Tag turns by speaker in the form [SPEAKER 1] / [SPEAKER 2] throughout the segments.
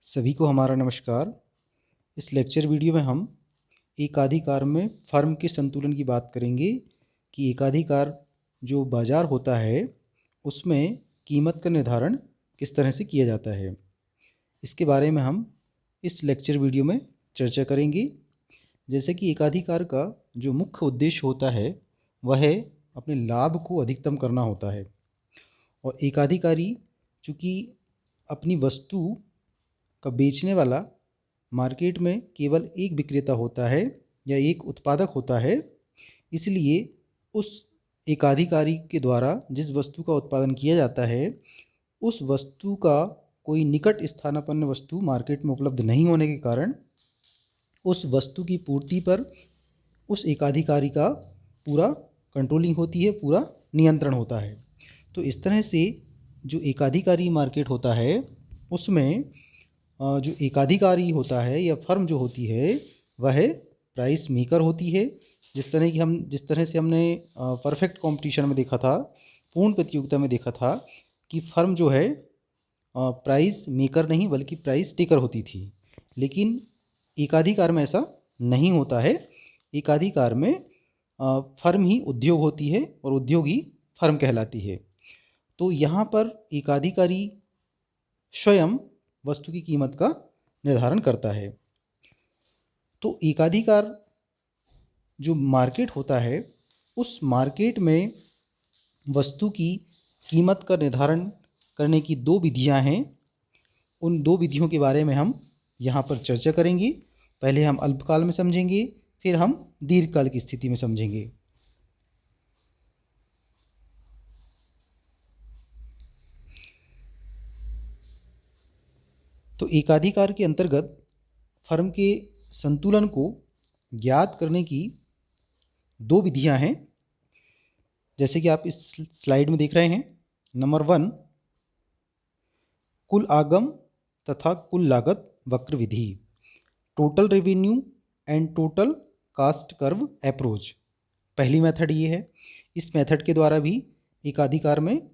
[SPEAKER 1] सभी को हमारा नमस्कार। इस लेक्चर वीडियो में हम एकाधिकार में फर्म के संतुलन की बात करेंगे कि एकाधिकार जो बाज़ार होता है उसमें कीमत का निर्धारण किस तरह से किया जाता है, इसके बारे में हम इस लेक्चर वीडियो में चर्चा करेंगे। जैसे कि एकाधिकार का जो मुख्य उद्देश्य होता है वह अपने लाभ को अधिकतम करना होता है, और एकाधिकारी चूँकि अपनी वस्तु का बेचने वाला मार्केट में केवल एक विक्रेता होता है या एक उत्पादक होता है, इसलिए उस एकाधिकारी के द्वारा जिस वस्तु का उत्पादन किया जाता है उस वस्तु का कोई निकट स्थानापन्न वस्तु मार्केट में उपलब्ध नहीं होने के कारण उस वस्तु की पूर्ति पर उस एकाधिकारी का पूरा कंट्रोलिंग होती है, पूरा नियंत्रण होता है। तो इस तरह से जो एकाधिकारी मार्केट होता है उसमें जो एकाधिकारी होता है या फर्म जो होती है वह प्राइस मेकर होती है। जिस तरह से हमने परफेक्ट कंपटीशन में देखा था, पूर्ण प्रतियोगिता में देखा था कि फर्म जो है प्राइस मेकर नहीं बल्कि प्राइस टेकर होती थी, लेकिन एकाधिकार में ऐसा नहीं होता है। एकाधिकार में फर्म ही उद्योग होती है और उद्योग ही फर्म कहलाती है। तो यहाँ पर एकाधिकारी स्वयं वस्तु की कीमत का निर्धारण करता है। तो एकाधिकार जो मार्केट होता है उस मार्केट में वस्तु की कीमत का निर्धारण करने की दो विधियां हैं। उन दो विधियों के बारे में हम यहाँ पर चर्चा करेंगे। पहले हम अल्पकाल में समझेंगे, फिर हम दीर्घकाल की स्थिति में समझेंगे। तो एकाधिकार के अंतर्गत फर्म के संतुलन को ज्ञात करने की दो विधियां हैं, जैसे कि आप इस स्लाइड में देख रहे हैं। नंबर 1, कुल आगम तथा कुल लागत वक्र विधि, total revenue and total cost curve approach. पहली मेथड ये है। इस मेथड के द्वारा भी एकाधिकार में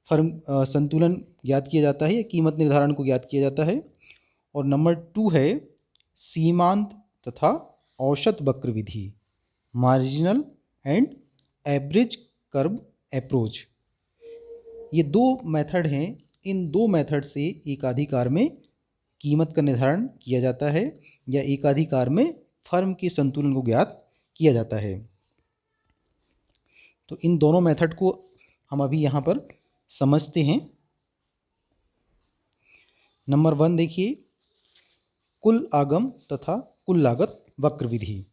[SPEAKER 1] फर्म संतुलन ज्ञात किया जाता है या कीमत निर्धारण को ज्ञात किया जाता है। और नंबर 2 है सीमांत तथा औसत वक्र विधि, marginal and average curve approach. ये दो मेथड हैं। इन दो मेथड से एकाधिकार में कीमत का निर्धारण किया जाता है या एकाधिकार में फर्म के संतुलन को ज्ञात किया जाता है। तो इन दोनों मेथड को हम अभी यहाँ पर समझते हैं। नंबर 1 देखिए, कुल आगम तथा कुल लागत वक्र विधि,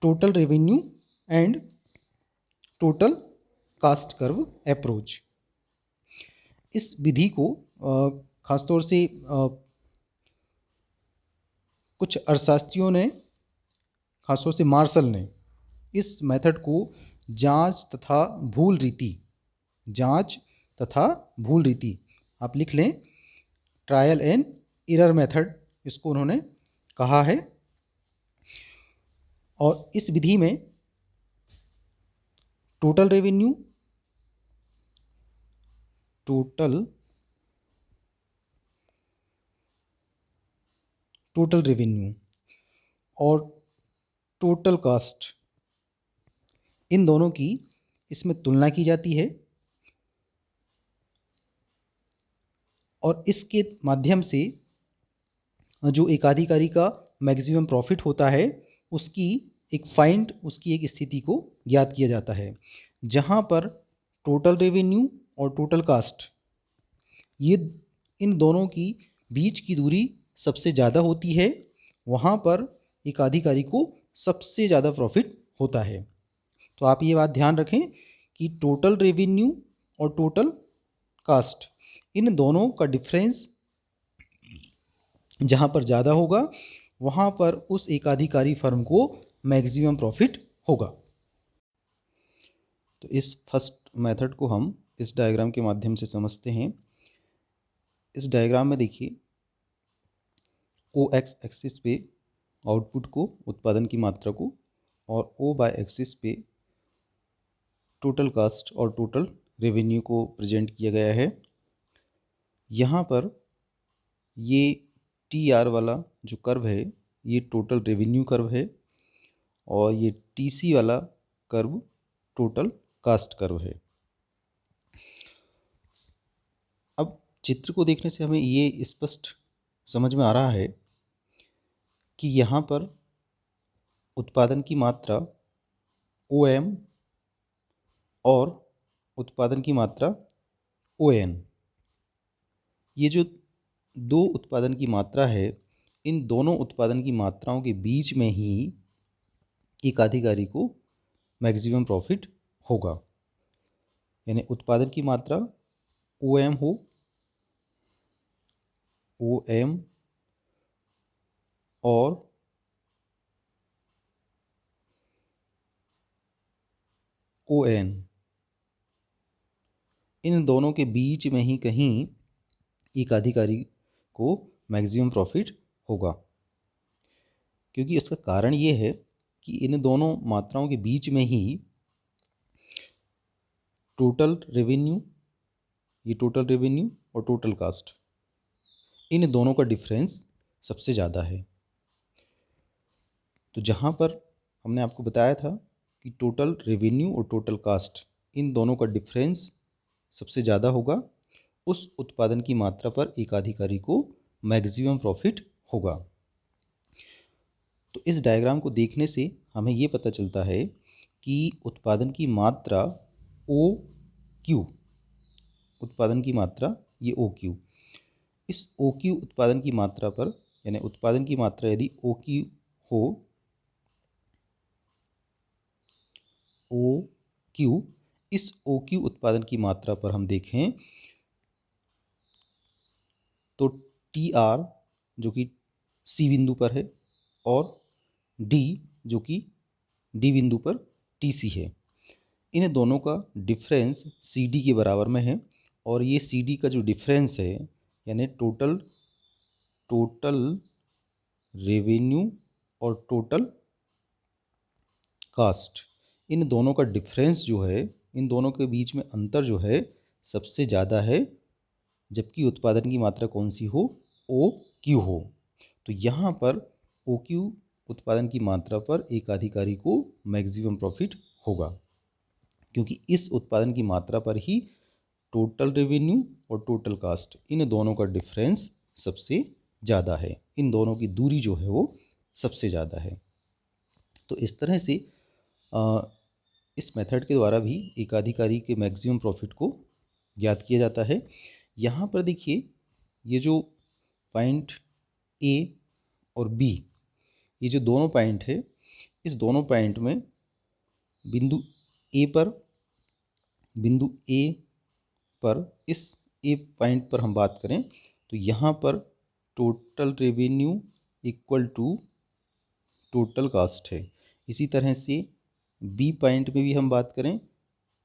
[SPEAKER 1] total revenue and total cost curve approach. इस विधि को खासतौर से कुछ अर्थशास्त्रियों ने, खासतौर से मार्शल ने, इस मेथड को जांच तथा भूल रीति, आप लिख लें, ट्रायल एंड एरर मेथड, इसको उन्होंने कहा है। और इस विधि में टोटल रेवेन्यू, टोटल रेवेन्यू और टोटल कास्ट, इन दोनों की इसमें तुलना की जाती है और इसके माध्यम से जो एकाधिकारी का मैक्सिमम प्रॉफिट होता है उसकी एक स्थिति को ज्ञात किया जाता है। जहां पर टोटल रेवेन्यू और टोटल कास्ट, ये इन दोनों की बीच की दूरी सबसे ज़्यादा होती है, वहाँ पर एकाधिकारी को सबसे ज़्यादा प्रॉफिट होता है। तो आप ये बात ध्यान रखें कि टोटल रेवेन्यू और टोटल कास्ट, इन दोनों का डिफरेंस जहाँ पर ज़्यादा होगा वहाँ पर उस एकाधिकारी फर्म को मैक्सिमम प्रॉफिट होगा। तो इस फर्स्ट मेथड को हम इस डायग्राम के माध्यम से समझते हैं। इस डायग्राम में देखिए, ओ एक्स एक्सिस पे आउटपुट को, उत्पादन की मात्रा को, और ओ बाय एक्सिस पे टोटल कास्ट और टोटल रेवेन्यू को प्रेजेंट किया गया है। यहाँ पर ये TR वाला जो कर्व है ये टोटल रेवेन्यू कर्व है और ये TC वाला कर्व टोटल कास्ट कर्व है। अब चित्र को देखने से हमें ये स्पष्ट समझ में आ रहा है कि यहाँ पर उत्पादन की मात्रा OM और उत्पादन की मात्रा ON, ये जो दो उत्पादन की मात्रा है, इन दोनों उत्पादन की मात्राओं के बीच में ही एकाधिकारी को मैक्सिमम प्रॉफिट होगा। यानी उत्पादन की मात्रा OM हो, OM और ON, इन दोनों के बीच में ही कहीं एकाधिकारी को मैक्सिमम प्रॉफिट होगा। क्योंकि इसका कारण ये है कि इन दोनों मात्राओं के बीच में ही टोटल रेवेन्यू, ये टोटल रेवेन्यू और टोटल कास्ट, इन दोनों का डिफरेंस सबसे ज़्यादा है। तो जहाँ पर हमने आपको बताया था कि टोटल रेवेन्यू और टोटल कास्ट, इन दोनों का डिफरेंस सबसे ज़्यादा होगा, उस उत्पादन की मात्रा पर एकाधिकारी को मैक्सिमम प्रॉफिट होगा। तो इस डायग्राम को देखने से हमें ये पता चलता है कि उत्पादन की मात्रा OQ, उत्पादन की मात्रा ये OQ, इस OQ उत्पादन की मात्रा पर, यानी उत्पादन की मात्रा यदि OQ हो, OQ, इस OQ उत्पादन की मात्रा पर हम देखें तो TR जो कि C बिंदु पर है और D जो कि D बिंदु पर TC है, इन दोनों का डिफरेंस CD के बराबर में है। और ये CD का जो डिफरेंस है, यानी टोटल रेवेन्यू और टोटल कास्ट, इन दोनों का डिफरेंस जो है, इन दोनों के बीच में अंतर जो है सबसे ज़्यादा है, जबकि उत्पादन की मात्रा कौन सी हो, OQ हो। तो यहाँ पर OQ उत्पादन की मात्रा पर एकाधिकारी को मैक्सिमम प्रॉफिट होगा, क्योंकि इस उत्पादन की मात्रा पर ही टोटल रेवेन्यू और टोटल कास्ट, इन दोनों का डिफरेंस सबसे ज़्यादा है, इन दोनों की दूरी जो है वो सबसे ज़्यादा है। तो इस तरह से इस मेथड के द्वारा भी एकाधिकारी के मैक्सिमम प्रॉफिट को ज्ञात किया जाता है। यहाँ पर देखिए, ये जो पॉइंट A और B, ये जो दोनों पॉइंट है, इस दोनों पॉइंट में बिंदु A पर इस A पॉइंट पर हम बात करें तो यहाँ पर total revenue equal to total cost है। इसी तरह से B पॉइंट में भी हम बात करें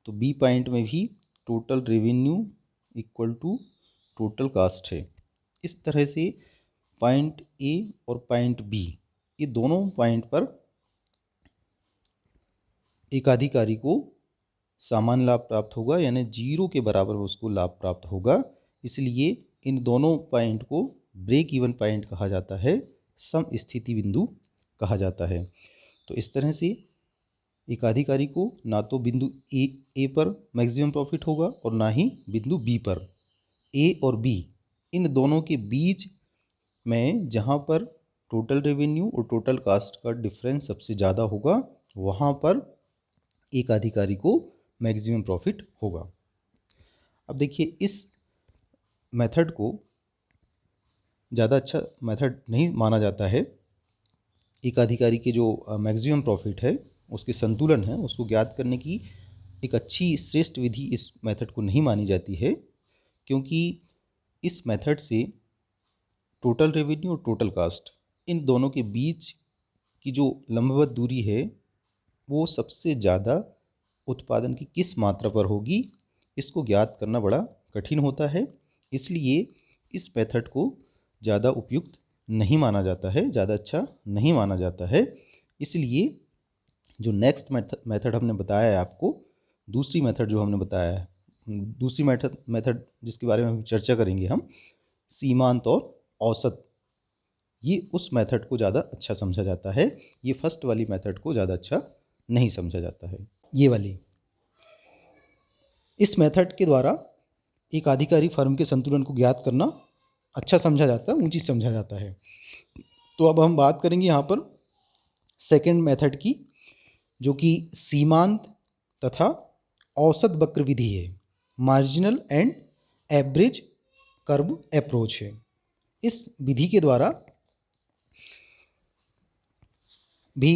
[SPEAKER 1] तो B पॉइंट में भी total revenue equal to total cost है। इस तरह से पॉइंट A और पॉइंट B, ये दोनों पॉइंट पर एकाधिकारी को समान लाभ प्राप्त होगा, यानी 0 के बराबर उसको लाभ प्राप्त होगा। इसलिए इन दोनों पॉइंट को ब्रेक इवन पॉइंट कहा जाता है, सम स्थिति बिंदु कहा जाता है। तो इस तरह से एकाधिकारी को ना तो बिंदु ए पर मैक्सिमम प्रॉफिट होगा और ना ही बिंदु बी पर। ए और बी, इन दोनों के बीच में जहाँ पर टोटल रेवेन्यू और टोटल कास्ट का डिफरेंस सबसे ज़्यादा होगा, वहाँ पर एकाधिकारी को मैक्सिमम प्रॉफिट होगा। अब देखिए, इस मेथड को ज़्यादा अच्छा मेथड नहीं माना जाता है। एकाधिकारी के जो मैक्सिमम प्रॉफिट है, उसके संतुलन है, उसको ज्ञात करने की एक अच्छी श्रेष्ठ विधि इस मेथड को नहीं मानी जाती है, क्योंकि इस मेथड से टोटल रेवेन्यू और टोटल कास्ट, इन दोनों के बीच की जो लंबवत दूरी है वो सबसे ज़्यादा उत्पादन की किस मात्रा पर होगी, इसको ज्ञात करना बड़ा कठिन होता है। इसलिए इस मेथड को ज़्यादा उपयुक्त नहीं माना जाता है, ज़्यादा अच्छा नहीं माना जाता है। इसलिए जो नेक्स्ट मेथड हमने बताया है आपको, दूसरी मेथड जो हमने बताया है दूसरी मेथड जिसके बारे में हम चर्चा करेंगे हम, सीमांत और औसत, ये उस मेथड को ज़्यादा अच्छा समझा जाता है। ये फर्स्ट वाली मेथड को ज़्यादा अच्छा नहीं समझा जाता है। ये वाली, इस मेथड के द्वारा एक आधिकारिक फर्म के संतुलन को ज्ञात करना अच्छा समझा जाता है, उचित समझा जाता है। तो अब हम बात करेंगे यहाँ पर सेकेंड मेथड की, जो कि सीमांत तथा औसत वक्र विधि है, marginal and average curve approach है। इस विधि के द्वारा भी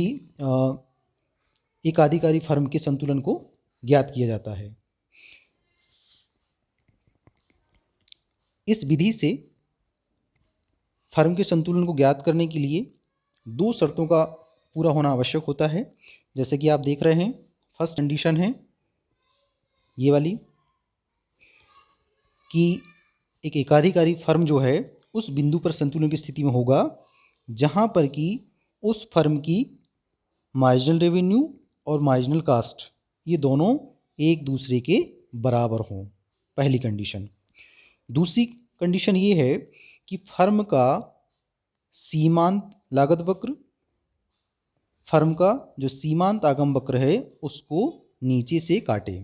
[SPEAKER 1] एक आधिकारिक फर्म के संतुलन को ज्ञात किया जाता है। इस विधि से फर्म के संतुलन को ज्ञात करने के लिए दो शर्तों का पूरा होना आवश्यक होता है। जैसे कि आप देख रहे हैं, फर्स्ट कंडीशन है ये वाली कि एक एकाधिकारी फर्म जो है उस बिंदु पर संतुलन की स्थिति में होगा जहां पर कि उस फर्म की मार्जिनल रेवेन्यू और मार्जिनल कास्ट ये दोनों एक दूसरे के बराबर हों, पहली कंडीशन। दूसरी कंडीशन ये है कि फर्म का सीमांत लागत वक्र, फर्म का जो सीमांत आगम वक्र है उसको नीचे से काटे।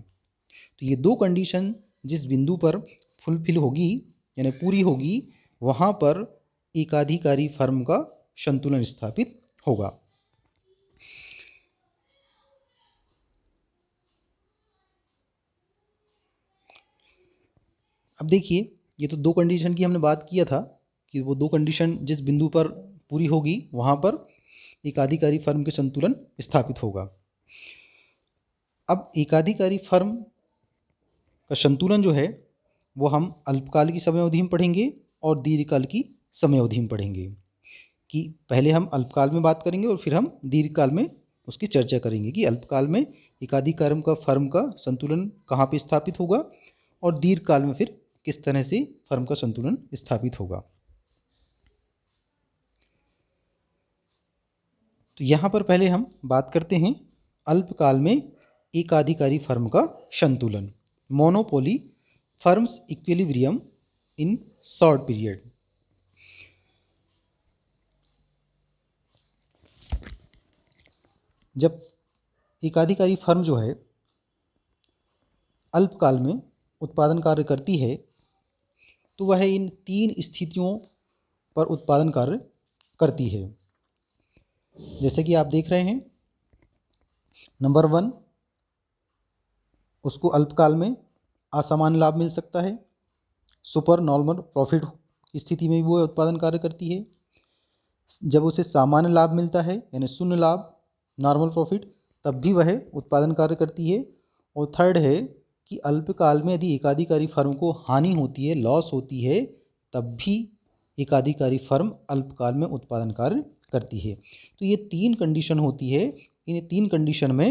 [SPEAKER 1] तो ये दो कंडीशन जिस बिंदु पर फुलफिल होगी यानी पूरी होगी, वहाँ पर एकाधिकारी फर्म का संतुलन स्थापित होगा। अब देखिए, ये तो दो कंडीशन की हमने बात किया था कि वो दो कंडीशन जिस बिंदु पर पूरी होगी वहाँ पर एकाधिकारी फर्म के संतुलन स्थापित होगा। अब एकाधिकारी फर्म का संतुलन जो है वो हम अल्पकाल की समय अवधि में पढ़ेंगे और दीर्घकाल की समय अवधि में पढ़ेंगे। कि पहले हम अल्पकाल में बात करेंगे और फिर हम दीर्घकाल में उसकी चर्चा करेंगे कि अल्पकाल में एकाधिकारी का फर्म का संतुलन कहाँ पे स्थापित होगा और दीर्घकाल में फिर किस तरह से फर्म का संतुलन स्थापित होगा। तो यहाँ पर पहले हम बात करते हैं अल्पकाल में एकाधिकारी फर्म का संतुलन, monopoly firms equilibrium in short period. जब एकाधिकारी फर्म जो है अल्पकाल में उत्पादन कार्य करती है तो वह इन तीन स्थितियों पर उत्पादन कार्य करती है। जैसे कि आप देख रहे हैं, नंबर 1, उसको अल्पकाल में असामान्य लाभ मिल सकता है, सुपर नॉर्मल प्रॉफिट की स्थिति में भी वो उत्पादन कार्य करती है। जब उसे सामान्य लाभ मिलता है यानी शून्य लाभ, नॉर्मल प्रॉफिट, तब भी वह उत्पादन कार्य करती है। और थर्ड है कि अल्पकाल में यदि एकाधिकारी फर्म को हानि होती है, लॉस होती है, तब भी एकाधिकारी फर्म अल्पकाल में उत्पादन कार्य करती है। तो ये तीन कंडीशन होती है। इन तीन कंडीशन में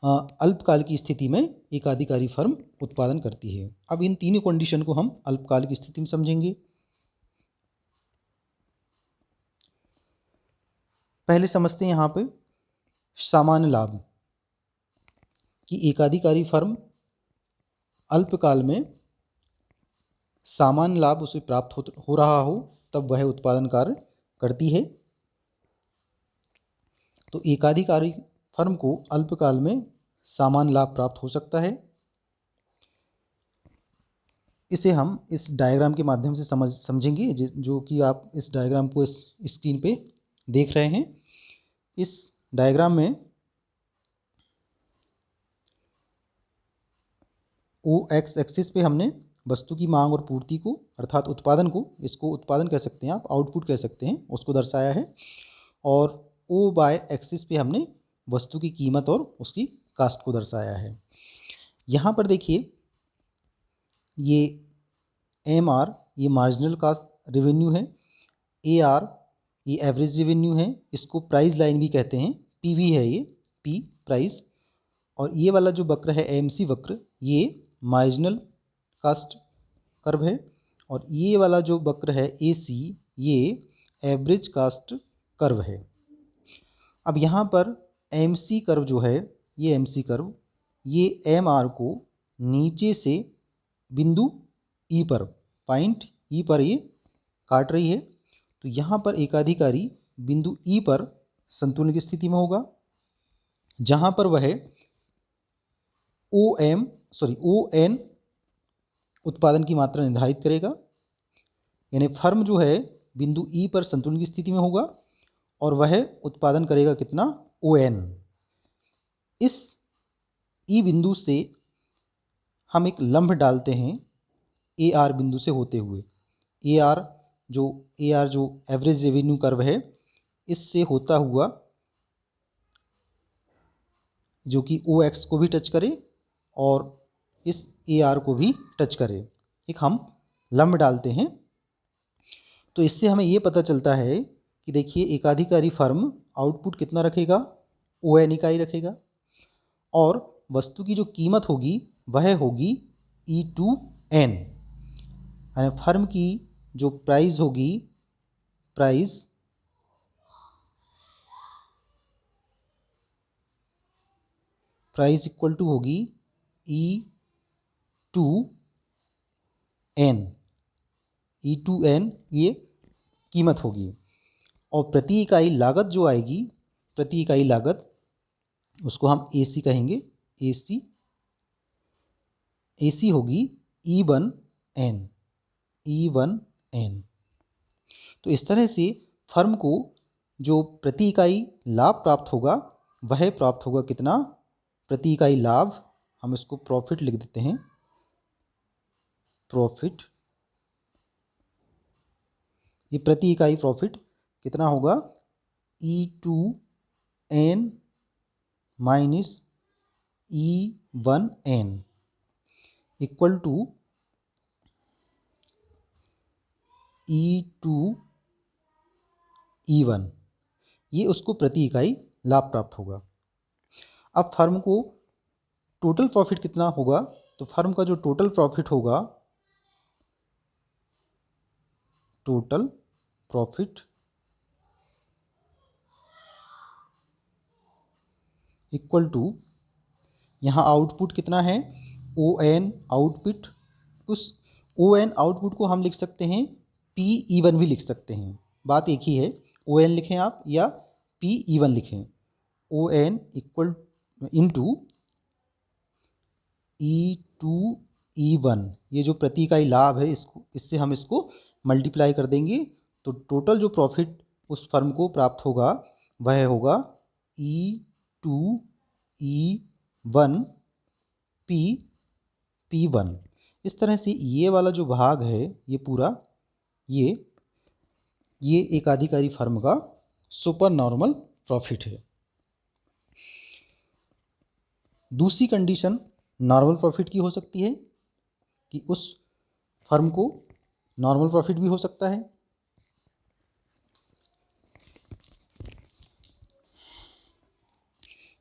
[SPEAKER 1] अल्पकाल की स्थिति में एकाधिकारी फर्म उत्पादन करती है। अब इन तीनों कंडीशन को हम अल्पकाल की स्थिति में समझेंगे। पहले समझते हैं यहाँ पे सामान्य लाभ, कि एकाधिकारी फर्म अल्पकाल में सामान्य लाभ उसे प्राप्त हो रहा हो तब वह उत्पादन कार्य करती है। तो एकाधिकारी फर्म को अल्पकाल में सामान्य लाभ प्राप्त हो सकता है। इसे हम इस डायग्राम के माध्यम से समझेंगे, जो कि आप इस डायग्राम को इस स्क्रीन पे देख रहे हैं। इस डायग्राम में OX एक्सिस पे हमने वस्तु की मांग और पूर्ति को, अर्थात उत्पादन को, इसको उत्पादन कह सकते हैं आप, आउटपुट कह सकते हैं, उसको दर्शाया है। और OY एक्सिस पे हमने वस्तु की कीमत और उसकी कास्ट को दर्शाया है। यहाँ पर देखिए, ये MR ये मार्जिनल कास्ट रेवेन्यू है, AR ये एवरेज रेवेन्यू है, इसको प्राइस लाइन भी कहते हैं, PV है ये, P प्राइस, और ये वाला जो वक्र है AMC वक्र, ये मार्जिनल कास्ट कर्व है, और ये वाला जो वक्र है AC ये एवरेज कास्ट कर्व है। अब यहाँ पर MC कर्व जो है, ये MC कर्व ये MR को नीचे से बिंदु ई पर, पॉइंट ई पर ये काट रही है, तो यहाँ पर एकाधिकारी बिंदु ई पर संतुलन की स्थिति में होगा, जहाँ पर वह ओ एन उत्पादन की मात्रा निर्धारित करेगा। यानी फर्म जो है बिंदु ई पर संतुलन की स्थिति में होगा और वह उत्पादन करेगा कितना, ओ एन। इस ई बिंदु से हम एक लंब डालते हैं ए आर बिंदु से होते हुए। ए आर जो एवरेज रेवेन्यू कर्व है, इससे होता हुआ जो कि ओ एक्स को भी टच करे और इस ए आर को भी टच करे, एक हम लंब डालते हैं। तो इससे हमें ये पता चलता है कि देखिए एकाधिकारी फर्म आउटपुट कितना रखेगा, ओ एन इकाई रखेगा, और वस्तु की जो कीमत होगी वह होगी ई टू एन। यानी फर्म की जो प्राइस होगी, प्राइस इक्वल टू होगी ई टू एन। ये कीमत होगी, और प्रति इकाई लागत जो आएगी, प्रति इकाई लागत उसको हम एसी कहेंगे। एसी होगी ई1 एन। तो इस तरह से फर्म को जो प्रति इकाई लाभ प्राप्त होगा वह प्राप्त होगा कितना, प्रति इकाई लाभ, हम इसको प्रॉफिट लिख देते हैं, प्रॉफिट। ये प्रति इकाई प्रॉफिट कितना होगा, E2n minus E1n equal to E2E1। ये उसको प्रति इकाई लाभ प्राप्त होगा। अब फर्म को टोटल प्रॉफिट कितना होगा, तो फर्म का जो टोटल प्रॉफिट होगा, टोटल प्रॉफिट इक्वल टू, यहाँ आउटपुट कितना है, ओ एन आउटपुट। उस ओ एन आउटपुट को हम लिख सकते हैं P1 भी लिख सकते हैं, बात एक ही है। ओ एन लिखें आप या P1 लिखें। O N equal into E2E1, ये जो प्रति इकाई लाभ है, इससे हम इसको मल्टीप्लाई कर देंगे, तो टोटल जो प्रॉफिट उस फर्म को प्राप्त होगा वह होगा E2E1 P1। इस तरह से ये वाला जो भाग है, ये पूरा ये एकाधिकारी फर्म का सुपर नॉर्मल प्रॉफिट है। दूसरी कंडीशन नॉर्मल प्रॉफिट की हो सकती है कि उस फर्म को नॉर्मल प्रॉफिट भी हो सकता है।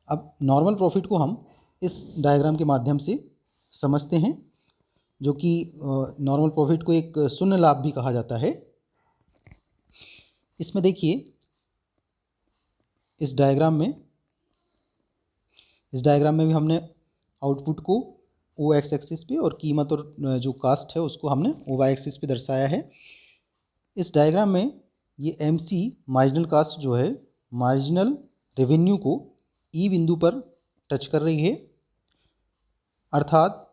[SPEAKER 1] अब नॉर्मल प्रॉफिट को हम इस डायग्राम के माध्यम से समझते हैं, जो कि नॉर्मल प्रॉफिट को एक शून्य लाभ भी कहा जाता है। इसमें देखिए इस डायग्राम में भी हमने आउटपुट को ओ एक्स एक्सिस पे और कीमत और जो कास्ट है उसको हमने ओ वाई एक्सिस पे दर्शाया है। इस डायग्राम में ये एमसी मार्जिनल कास्ट जो है, मार्जिनल रेवेन्यू को ई बिंदु पर टच कर रही है, अर्थात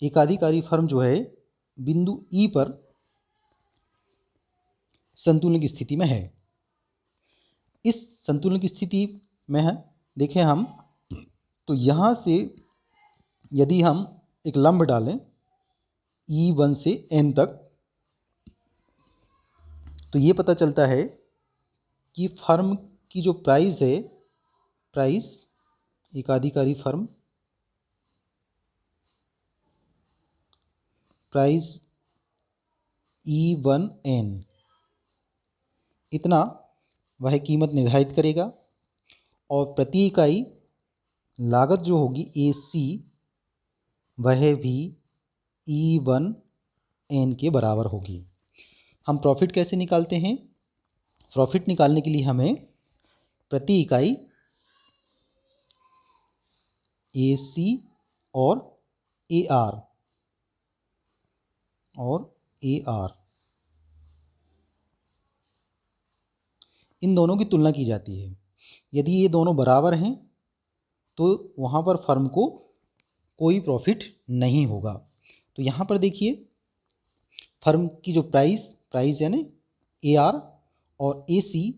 [SPEAKER 1] एकाधिकारी फर्म जो है बिंदु ई पर संतुलन की स्थिति में है। इस संतुलन की स्थिति में है, देखें हम, तो यहाँ से यदि हम एक लंब डालें E1 से N तक, तो ये पता चलता है कि फर्म की जो प्राइस है, प्राइस एकाधिकारी फर्म, प्राइस E1N इतना वह कीमत निर्धारित करेगा, और प्रति इकाई लागत जो होगी AC वह भी E1N के बराबर होगी। हम प्रॉफिट कैसे निकालते हैं, प्रॉफिट निकालने के लिए हमें प्रति इकाई AC और AR और AR, इन दोनों की तुलना की जाती है। यदि ये दोनों बराबर हैं तो वहाँ पर फर्म को कोई प्रॉफिट नहीं होगा। तो यहाँ पर देखिए फर्म की जो प्राइस यानी AR और AC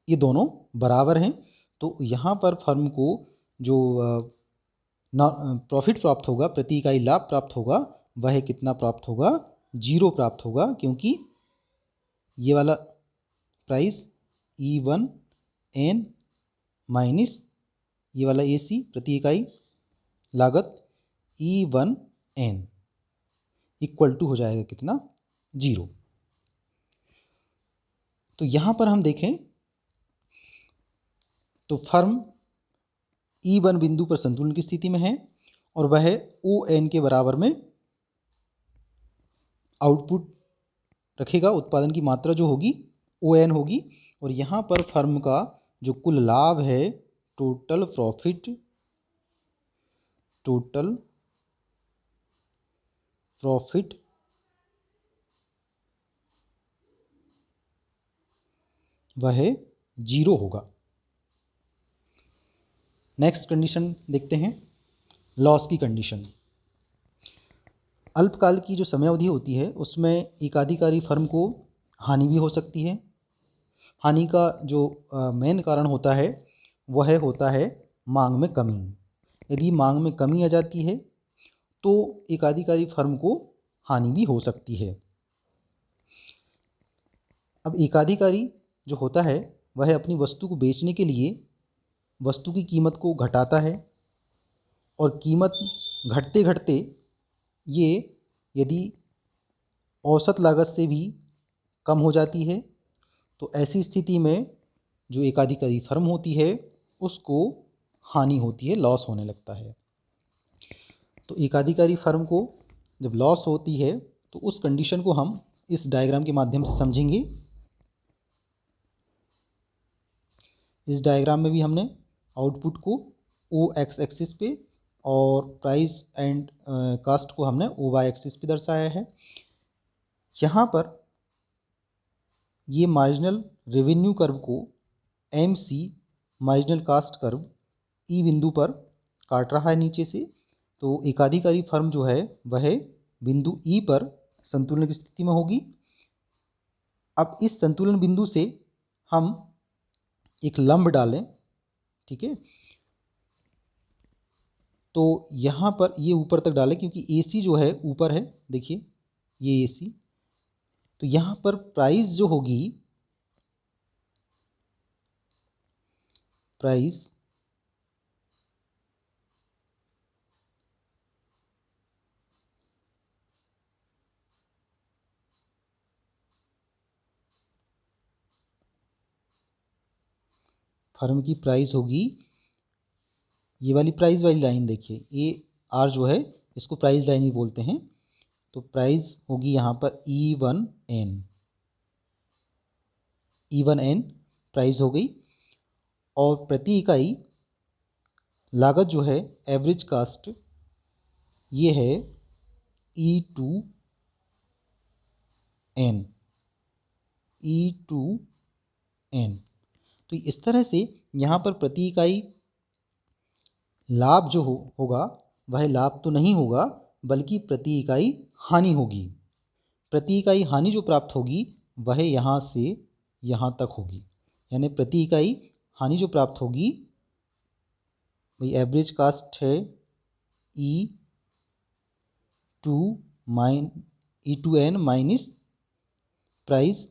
[SPEAKER 1] ये दोनों बराबर हैं, तो यहाँ पर फर्म को जो प्रॉफिट प्राप्त होगा, प्रति इकाई लाभ प्राप्त होगा, वह कितना प्राप्त होगा? 0 प्राप्त होगा, क्योंकि ये वाला प्राइस E1N माइनस ये वाला AC प्रति इकाई लागत E1N इक्वल टू हो जाएगा कितना? 0। तो यहाँ पर हम देखें तो फर्म E1 बिंदु पर संतुलन की स्थिति में है और वह ON के बराबर में आउटपुट रखेगा। उत्पादन की मात्रा जो होगी ON होगी, और यहाँ पर फर्म का जो कुल लाभ है, टोटल प्रॉफिट वह 0 होगा। नेक्स्ट कंडीशन देखते हैं, लॉस की कंडीशन। अल्पकाल की जो समयावधि होती है उसमें एकाधिकारी फर्म को हानि भी हो सकती है। हानि का जो मेन कारण होता है वह होता है मांग में कमी। यदि मांग में कमी आ जाती है तो एकाधिकारी फर्म को हानि भी हो सकती है। अब एकाधिकारी जो होता है वह अपनी वस्तु को बेचने के लिए वस्तु की कीमत को घटाता है, और कीमत घटते घटते ये यदि औसत लागत से भी कम हो जाती है, तो ऐसी स्थिति में जो एकाधिकारी फर्म होती है उसको हानि होती है, लॉस होने लगता है। तो एकाधिकारी फर्म को जब लॉस होती है तो उस कंडीशन को हम इस डायग्राम के माध्यम से समझेंगे। इस डायग्राम में भी हमने आउटपुट को OX एक्सिस पे और प्राइस एंड कास्ट को हमने OY एक्सिस पे दर्शाया है। यहाँ पर ये मार्जिनल रेवेन्यू कर्व को MC marginal cast curve E बिंदु पर काट रहा है नीचे से। तो एकाधिकारी फर्म जो है वह बिंदु E पर संतुलन की स्थिति में होगी। अब इस संतुलन बिंदु से हम एक लंब डालें, ठीक है, तो यहाँ पर ये ऊपर तक डालें क्योंकि AC जो है ऊपर है, देखिए ये AC। तो यहाँ पर प्राइस जो होगी, प्राइस फर्म की प्राइस होगी, ये वाली प्राइस वाली लाइन देखिए, ये R जो है इसको प्राइस लाइन भी बोलते हैं। तो प्राइस होगी यहाँ पर E1N प्राइस हो गई, और प्रति इकाई लागत जो है एवरेज कास्ट ये है E2N। तो इस तरह से यहाँ पर प्रति इकाई लाभ जो होगा वह लाभ तो नहीं होगा, बल्कि प्रति इकाई हानि होगी। प्रति इकाई हानि जो प्राप्त होगी वह यहाँ से यहाँ तक होगी, यानी प्रति इकाई हानि जो प्राप्त होगी, भाई एवरेज कास्ट है E2N माइनस प्राइस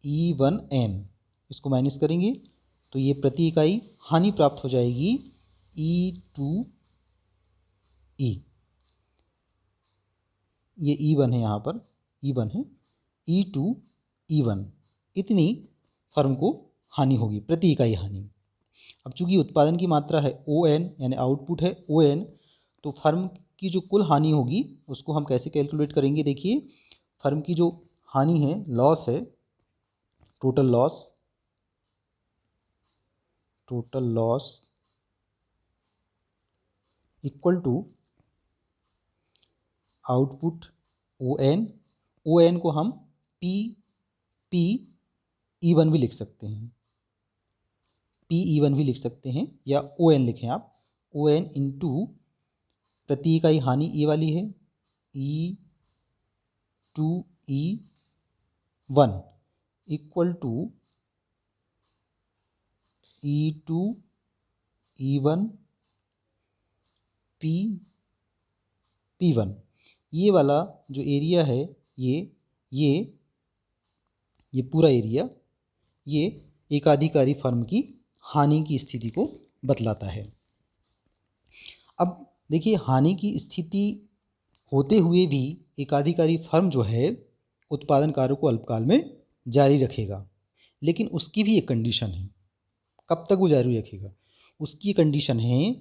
[SPEAKER 1] E1N, इसको माइनस करेंगे तो ये प्रति इकाई हानि प्राप्त हो जाएगी E2E। ये E1 है, यहाँ पर E1 है, E2E1 इतनी फर्म को हानि होगी, प्रति इकाई हानि। अब चूंकि उत्पादन की मात्रा है ON यानी आउटपुट है ON, तो फर्म की जो कुल हानि होगी उसको हम कैसे कैलकुलेट करेंगे? देखिए फर्म की जो हानि है, लॉस है, total loss equal to output ON को हम PE1 भी लिख सकते हैं, PE1 भी लिख सकते हैं, या ON लिखें आप, ON इंटू प्रति इकाई हानि ए वाली है E2E1 equal to E2E1 P1। ये वाला जो एरिया है, ये पूरा एरिया ये एकाधिकारी फर्म की हानि की स्थिति को बतलाता है। अब देखिए, हानि की स्थिति होते हुए भी एकाधिकारी फर्म जो है उत्पादन कार्य को अल्पकाल में जारी रखेगा, लेकिन उसकी भी एक कंडीशन है। कब तक वो जारी रखेगा? उसकी कंडीशन है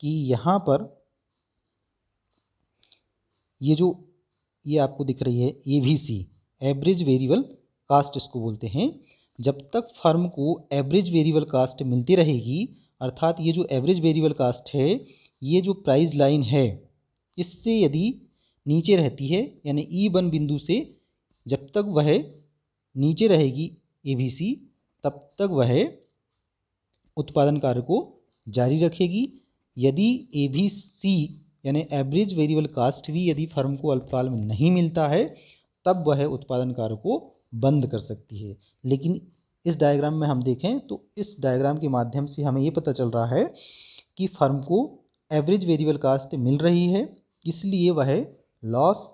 [SPEAKER 1] कि यहाँ पर ये आपको दिख रही है ABC, एवरेज वेरिएबल कास्ट इसको बोलते हैं। जब तक फर्म को एवरेज वेरिएबल कास्ट मिलती रहेगी, अर्थात ये जो एवरेज वेरिएबल कास्ट है, ये जो प्राइस लाइन है, इससे यदि नीचे रहती है, यानी E1 बिंदु से जब तक वह नीचे रहेगी ABC, तब तक वह उत्पादन कार्य को जारी रखेगी। यदि ABC यानी एवरेज वेरिएबल कास्ट भी यदि फर्म को अल्पकाल में नहीं मिलता है, तब वह उत्पादन कार्य को बंद कर सकती है। लेकिन इस डायग्राम में हम देखें तो इस डायग्राम के माध्यम से हमें ये पता चल रहा है कि फर्म को एवरेज वेरिएबल कास्ट मिल रही है, इसलिए वह लॉस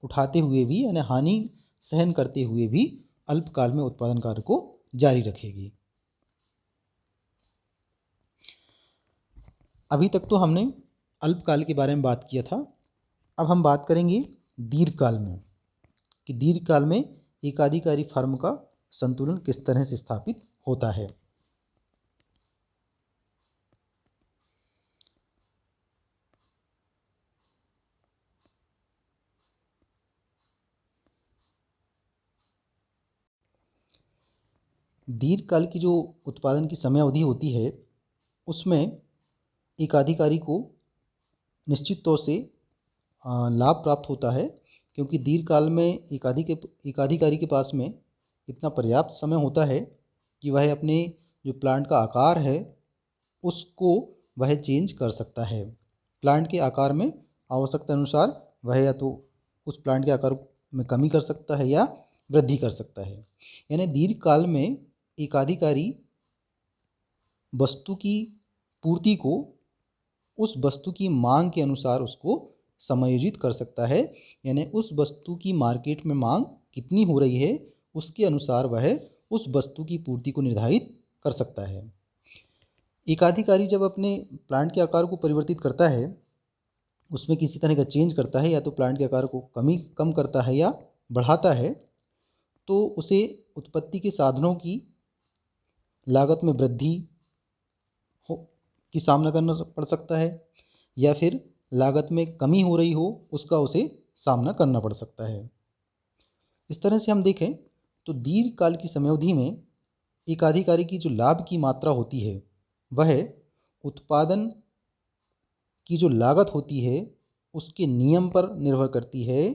[SPEAKER 1] उठाते हुए भी, यानी हानि सहन करते हुए भी अल्पकाल में उत्पादन कार्य को जारी रखेगी। अभी तक तो हमने अल्पकाल के बारे में बात किया था। अब हम बात करेंगे दीर्घकाल में, कि दीर्घकाल में एकाधिकारी फर्म का संतुलन किस तरह से स्थापित होता है। दीर्घकाल की जो उत्पादन की समय अवधि होती है, उसमें एकाधिकारी को निश्चित तौर से लाभ प्राप्त होता है, क्योंकि दीर्घकाल में एकाधिकारी के पास में इतना पर्याप्त समय होता है कि वह अपने जो प्लांट का आकार है उसको वह चेंज कर सकता है। प्लांट के आकार में आवश्यकता अनुसार वह या तो उस प्लांट के आकार में कमी कर सकता है या वृद्धि कर सकता है। यानी दीर्घकाल में एकाधिकारी वस्तु की पूर्ति को उस वस्तु की मांग के अनुसार उसको समायोजित कर सकता है, यानी उस वस्तु की मार्केट में मांग कितनी हो रही है उसके अनुसार वह उस वस्तु की पूर्ति को निर्धारित कर सकता है। एकाधिकारी जब अपने प्लांट के आकार को परिवर्तित करता है, उसमें किसी तरह का चेंज करता है, या तो प्लांट के आकार को कम करता है या बढ़ाता है, तो उसे उत्पत्ति के साधनों की लागत में वृद्धि की सामना करना पड़ सकता है, या फिर लागत में कमी हो रही हो उसका उसे सामना करना पड़ सकता है। इस तरह से हम देखें तो दीर्घकाल की समयावधि में एकाधिकारी की जो लाभ की मात्रा होती है, वह उत्पादन की जो लागत होती है उसके नियम पर निर्भर करती है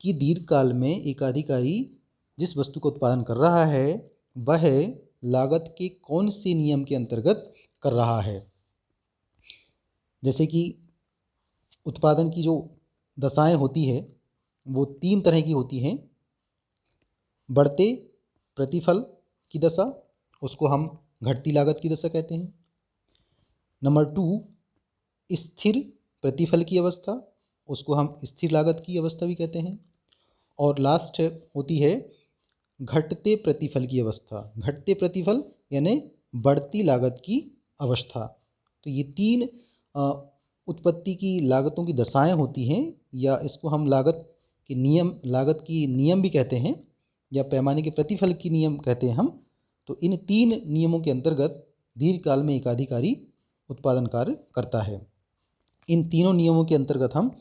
[SPEAKER 1] कि दीर्घकाल में एकाधिकारी जिस वस्तु का उत्पादन कर रहा है वह लागत के कौन से नियम के अंतर्गत कर रहा है। जैसे कि उत्पादन की जो दशाएं होती है वो 3 तरह की होती हैं। बढ़ते प्रतिफल की दशा, उसको हम घटती लागत की दशा कहते हैं। नंबर 2, स्थिर प्रतिफल की अवस्था, उसको हम स्थिर लागत की अवस्था भी कहते हैं। और लास्ट होती है घटते प्रतिफल की अवस्था। घटते प्रतिफल यानी बढ़ती लागत की अवस्था। तो ये 3 उत्पत्ति की लागतों की दशाएं होती हैं, या इसको हम लागत की नियम भी कहते हैं, या पैमाने के प्रतिफल की नियम कहते हैं हम। तो इन 3 नियमों के अंतर्गत दीर्घकाल में एकाधिकारी उत्पादन कार्य करता है। इन तीनों नियमों के अंतर्गत हम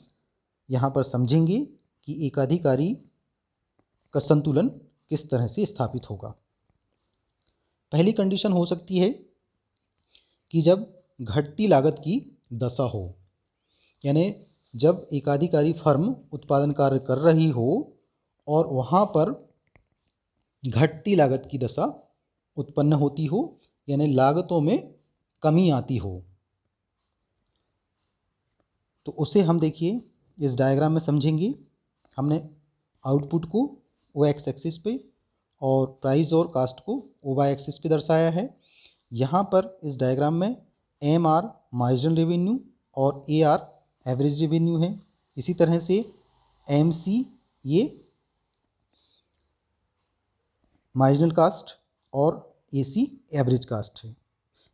[SPEAKER 1] यहाँ पर समझेंगे कि एकाधिकारी का संतुलन किस तरह से स्थापित होगा। पहली कंडीशन हो सकती है कि जब घटती लागत की दशा हो, यानी जब एकाधिकारी फर्म उत्पादन कार्य कर रही हो और वहाँ पर घटती लागत की दशा उत्पन्न होती हो, यानी लागतों में कमी आती हो, तो उसे हम देखिए इस डायग्राम में समझेंगे। हमने आउटपुट को ओ एक्स एक्सिस पे और प्राइस और कास्ट को ओ वाई एक्सिस पे दर्शाया है। यहाँ पर इस डायग्राम में एम आर मार्जिनल रेवेन्यू और ए आर एवरेज रेवेन्यू है। इसी तरह से एम सी ये मार्जिनल कास्ट और ए सी एवरेज कास्ट है।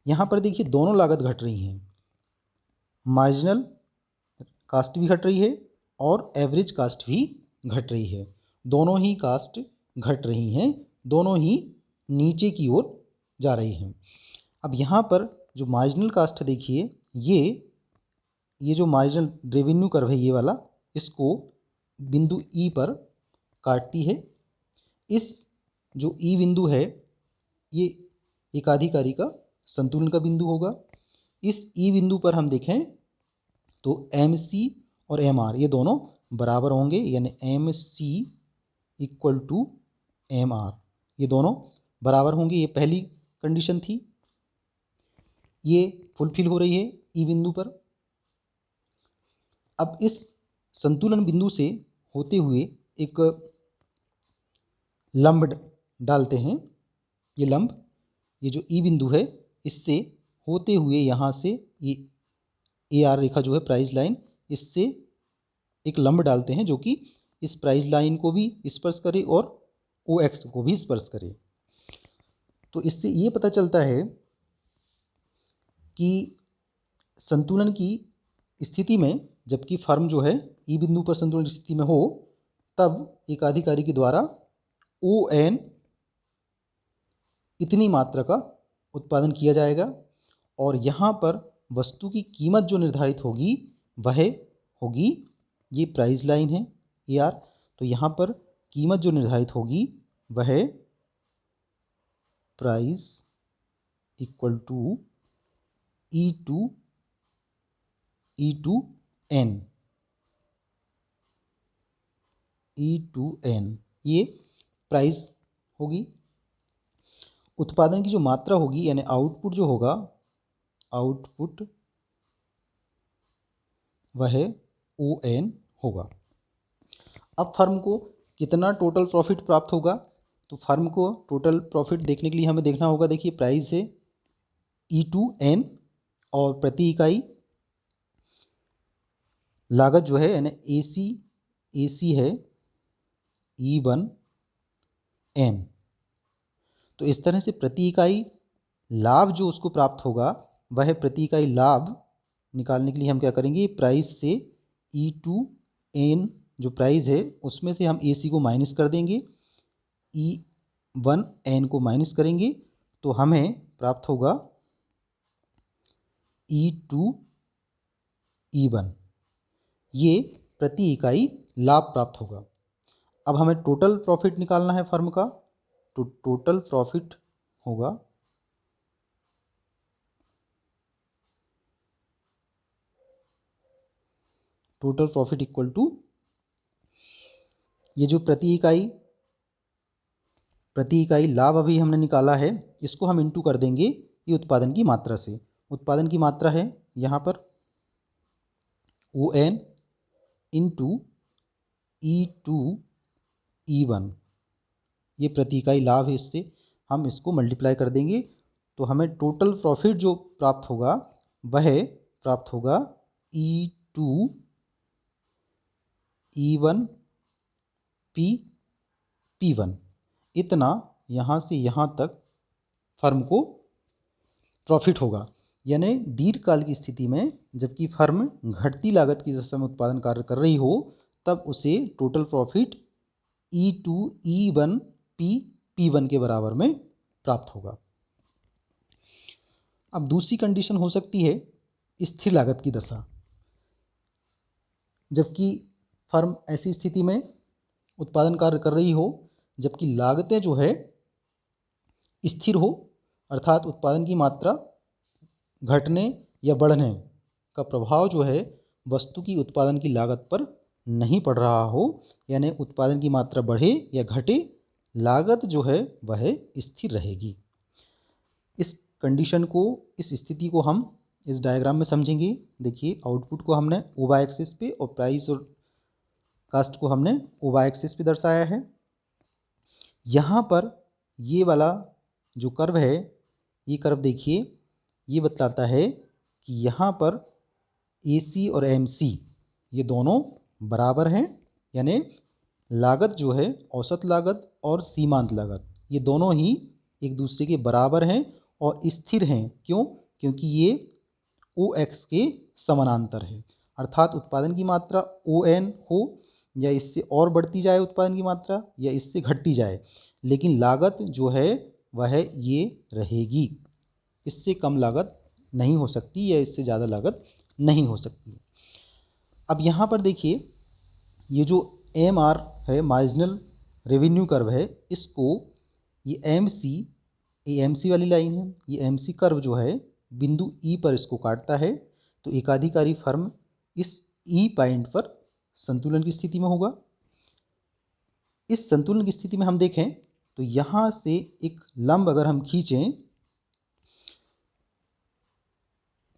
[SPEAKER 1] यहाँ पर देखिए दोनों लागत घट रही हैं, मार्जिनल कास्ट भी घट रही है और एवरेज कास्ट भी घट रही है। दोनों ही कास्ट घट रही हैं, दोनों ही नीचे की ओर जा रही हैं। अब यहाँ पर जो मार्जिनल कास्ट देखिए, ये जो मार्जिनल रेवेन्यू कर्व है ये वाला, इसको बिंदु ई पर काटती है। इस जो ई बिंदु है ये एकाधिकारी का संतुलन का बिंदु होगा। इस ई बिंदु पर हम देखें तो एम सी और एम आर ये दोनों बराबर होंगे, यानी M C equal to M R, ये दोनों बराबर होंगे। ये पहली कंडीशन थी, ये फुलफिल हो रही है ई बिंदु पर। अब इस संतुलन बिंदु से होते हुए एक लंब डालते हैं। ये लंब, ये जो ई बिंदु है, इससे होते हुए यहाँ से ये ए आर रेखा जो है प्राइस लाइन, इससे एक लंब डालते हैं जो कि इस प्राइस लाइन को भी स्पर्श करे और ओ एक्स को भी स्पर्श करे। तो इससे ये पता चलता है कि संतुलन की स्थिति में, जबकि फर्म जो है ई बिंदु पर संतुलन स्थिति में हो, तब एकाधिकारी के द्वारा ओ एन इतनी मात्रा का उत्पादन किया जाएगा और यहाँ पर वस्तु की कीमत जो निर्धारित होगी वह होगी, ये प्राइस लाइन है ए आर, तो यहाँ पर कीमत जो निर्धारित होगी वह price equal to E two N, ये प्राइस होगी। उत्पादन की जो मात्रा होगी यानी आउटपुट जो होगा, आउटपुट वह ओ एन होगा। अब फर्म को कितना टोटल प्रॉफिट प्राप्त होगा, तो फर्म को टोटल प्रॉफिट देखने के लिए हमें देखना होगा, देखिए प्राइस है ई टू एन और प्रति इकाई लागत जो है यानी ए सी है ई वन एन। तो इस तरह से प्रति इकाई लाभ जो उसको प्राप्त होगा, वह प्रति इकाई लाभ निकालने के लिए हम क्या करेंगे, प्राइस से ई टू एन जो प्राइस है उसमें से हम ए सी को माइनस कर देंगे, ई वन एन को माइनस करेंगे, तो हमें प्राप्त होगा ई टू ई वन, ये प्रति इकाई लाभ प्राप्त होगा। अब हमें टोटल प्रॉफिट निकालना है फर्म का, तो टोटल प्रॉफिट होगा टोटल प्रॉफिट इक्वल टू ये जो प्रति इकाई लाभ अभी हमने निकाला है, इसको हम इंटू कर देंगे ये उत्पादन की मात्रा से। उत्पादन की मात्रा है यहाँ पर O N into E two E one, ये प्रति इकाई लाभ है, इससे हम इसको मल्टीप्लाई कर देंगे, तो हमें टोटल प्रॉफिट जो प्राप्त होगा वह प्राप्त होगा E two E one P one, इतना यहाँ से यहाँ तक फर्म को प्रॉफिट होगा। यानी दीर्घकाल की स्थिति में जबकि फर्म घटती लागत की दशा में उत्पादन कार्य कर रही हो, तब उसे total profit E two E one P one के बराबर में प्राप्त होगा। अब दूसरी कंडीशन हो सकती है स्थिर लागत की दशा, जबकि फर्म ऐसी स्थिति में उत्पादन कार्य कर रही हो जबकि लागतें जो है स्थिर हो, अर्थात उत्पादन की मात्रा घटने या बढ़ने का प्रभाव जो है वस्तु की उत्पादन की लागत पर नहीं पड़ रहा हो, यानी उत्पादन की मात्रा बढ़े या घटे, लागत जो है वह स्थिर रहेगी। इस कंडीशन को, इस स्थिति को हम इस डायग्राम में समझेंगे। देखिए, आउटपुट को हमने ओ वाई एक्सिस पे और प्राइस और कास्ट को हमने ओ वाई एक्सिस पे दर्शाया है। यहाँ पर ये वाला जो कर्व है, ये कर्व देखिए, ये बतलाता है कि यहाँ पर ए सी और एम सी ये दोनों बराबर हैं, यानी लागत जो है, औसत लागत और सीमांत लागत, ये दोनों ही एक दूसरे के बराबर हैं और स्थिर हैं। क्यों? क्योंकि ये ओ एक्स के समानांतर है। अर्थात उत्पादन की मात्रा ओ एन हो या इससे और बढ़ती जाए उत्पादन की मात्रा या इससे घटती जाए, लेकिन लागत जो है वह ये रहेगी। इससे कम लागत नहीं हो सकती या इससे ज़्यादा लागत नहीं हो सकती। अब यहाँ पर देखिए, ये जो एम आर है, मार्जिनल रेवेन्यू कर्व है, इसको ये एम सी वाली लाइन है, ये एम सी कर्व जो है बिंदु ई पर इसको काटता है। तो एकाधिकारी फर्म इस ई पॉइंट पर संतुलन की स्थिति में होगा। इस संतुलन की स्थिति में हम देखें तो यहाँ से एक लंब अगर हम खींचें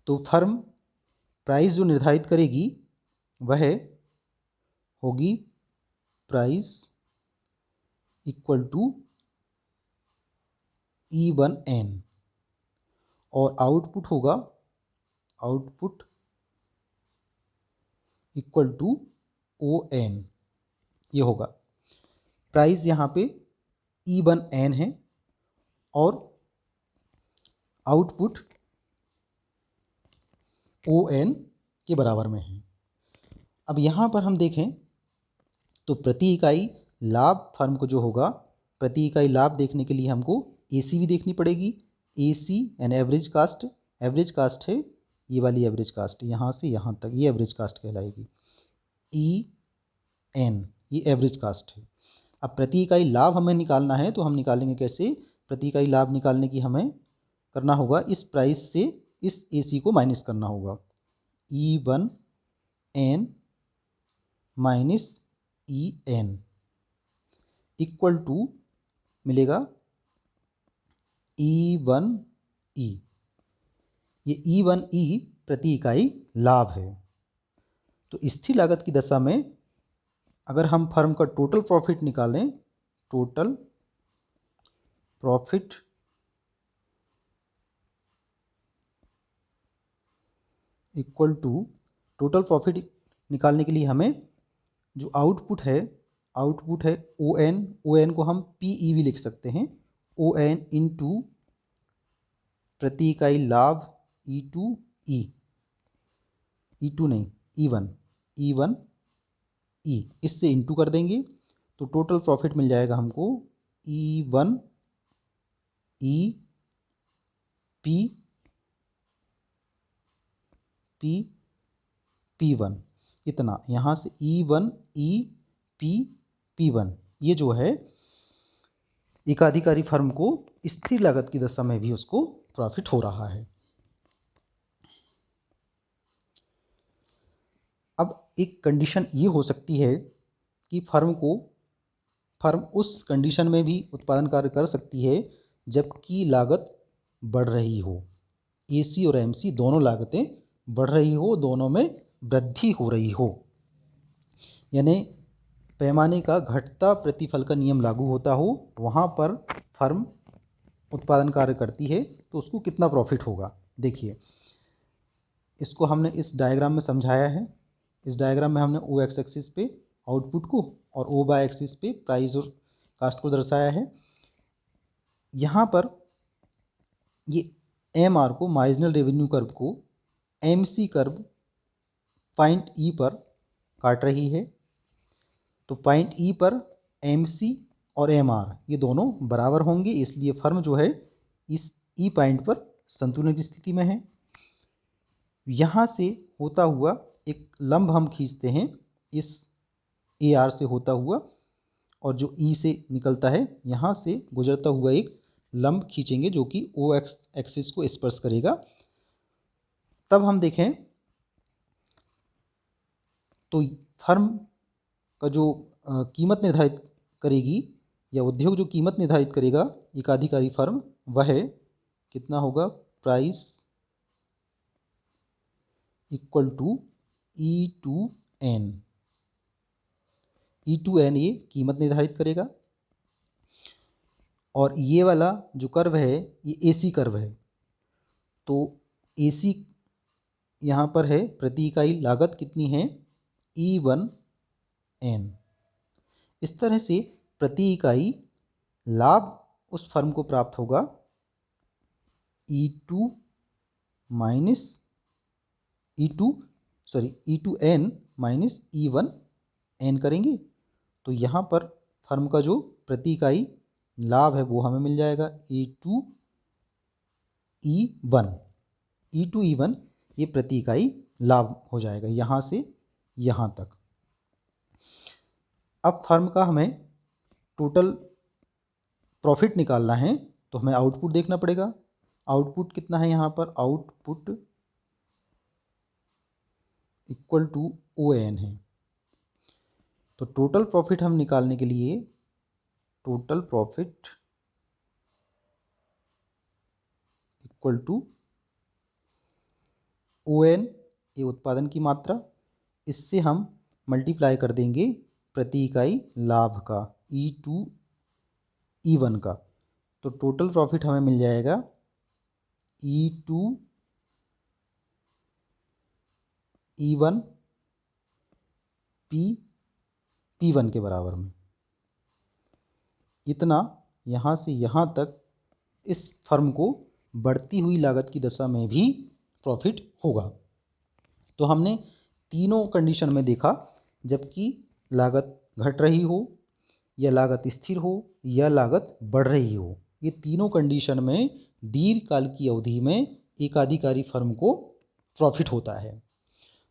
[SPEAKER 1] तो फर्म प्राइस जो निर्धारित करेगी वह होगी प्राइस इक्वल टू E1N और आउटपुट होगा आउटपुट इक्वल टू ON। ये होगा प्राइस यहाँ पे E1N है और आउटपुट ON के बराबर में है। अब यहाँ पर हम देखें तो प्रति इकाई लाभ फर्म को जो होगा, प्रति इकाई लाभ देखने के लिए हमको AC भी देखनी पड़ेगी। AC एंड एवरेज कास्ट है ये वाली एवरेज कास्ट, यहाँ से यहाँ तक ये एवरेज कास्ट कहलाएगी। EN ये एवरेज कास्ट है। अब प्रति इकाई लाभ हमें निकालना है, तो हम निकालेंगे कैसे? प्रति इकाई लाभ निकालने की हमें करना होगा, इस प्राइस से इस AC को माइनस करना होगा। E1N minus EN equal to मिलेगा E1E। ये E1E प्रति इकाई लाभ है। तो स्थिर लागत की दशा में अगर हम फर्म का टोटल प्रॉफिट निकालें, total profit equal to, total profit निकालने के लिए हमें जो आउटपुट है ON को हम PE भी लिख सकते हैं। ON इंटू प्रति इकाई लाभ E2E नहीं E1E, इससे इंटू कर देंगे तो टोटल प्रॉफिट मिल जाएगा हमको E1E P1 इतना, यहाँ से E1E P1। ये जो है एकाधिकारी फर्म को स्थिर लागत की दशा में भी उसको प्रॉफिट हो रहा है। अब एक कंडीशन ये हो सकती है कि फर्म उस कंडीशन में भी उत्पादन कार्य कर सकती है जबकि लागत बढ़ रही हो। AC और MC दोनों लागतें बढ़ रही हो, दोनों में वृद्धि हो रही हो, यानी पैमाने का घटता प्रतिफल का नियम लागू होता हो, वहाँ पर फर्म उत्पादन कार्य करती है तो उसको कितना प्रॉफिट होगा। देखिए, इसको हमने इस डायग्राम में समझाया है। इस डायग्राम में हमने ओ एक्स एक्सिस पे आउटपुट को और ओ वाई एक्सिस पे प्राइस और कास्ट को दर्शाया है। यहाँ पर ये MR को, मार्जिनल रेवेन्यू कर्व को MC कर्व पॉइंट E पर काट रही है। तो पॉइंट E पर MC और MR ये दोनों बराबर होंगे, इसलिए फर्म जो है इस E पॉइंट पर संतुलन की स्थिति में है। यहाँ से होता हुआ एक लंब हम खींचते हैं इस AR से होता हुआ, और जो E से निकलता है यहाँ से गुजरता हुआ एक लंब खींचेंगे जो कि O एक्सिस को स्पर्श करेगा। तब हम देखें तो फर्म का जो कीमत निर्धारित करेगी या उद्योग जो कीमत निर्धारित करेगा एकाधिकारी फर्म, वह कितना होगा, price equal to E/N। E/N ये कीमत निर्धारित करेगा। और ये वाला जो कर्व है ये AC कर्व है। तो AC यहाँ पर है प्रति इकाई लागत कितनी है, E/N। इस तरह से प्रति इकाई लाभ उस फर्म को प्राप्त होगा E/N माइनस E/N करेंगे तो यहाँ पर फर्म का जो प्रति इकाई लाभ है वो हमें मिल जाएगा E/E1 ये प्रति इकाई लाभ हो जाएगा यहाँ से यहाँ तक। अब फर्म का हमें टोटल प्रॉफिट निकालना है तो हमें आउटपुट देखना पड़ेगा। आउटपुट कितना है यहाँ पर, आउटपुट इक्वल टू ON है। तो टोटल प्रॉफिट हम निकालने के लिए total profit equal to ON ये उत्पादन की मात्रा, इससे हम मल्टीप्लाई कर देंगे प्रति इकाई लाभ का E/E1 का। तो टोटल प्रॉफिट हमें मिल जाएगा E/E1 P1 के बराबर में। इतना यहाँ से यहाँ तक इस फर्म को बढ़ती हुई लागत की दशा में भी प्रॉफिट होगा। तो हमने तीनों कंडीशन में देखा, जबकि लागत घट रही हो या लागत स्थिर हो या लागत बढ़ रही हो, ये तीनों कंडीशन में दीर्घकाल की अवधि में एकाधिकारी फर्म को प्रॉफिट होता है।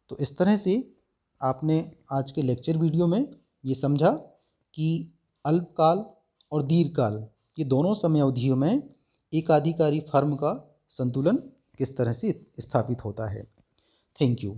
[SPEAKER 1] तो इस तरह से आपने आज के लेक्चर वीडियो में ये समझा कि अल्पकाल और दीर्घकाल ये दोनों समय अवधियों में एकाधिकारी फर्म का संतुलन किस तरह से स्थापित होता है। Thank you.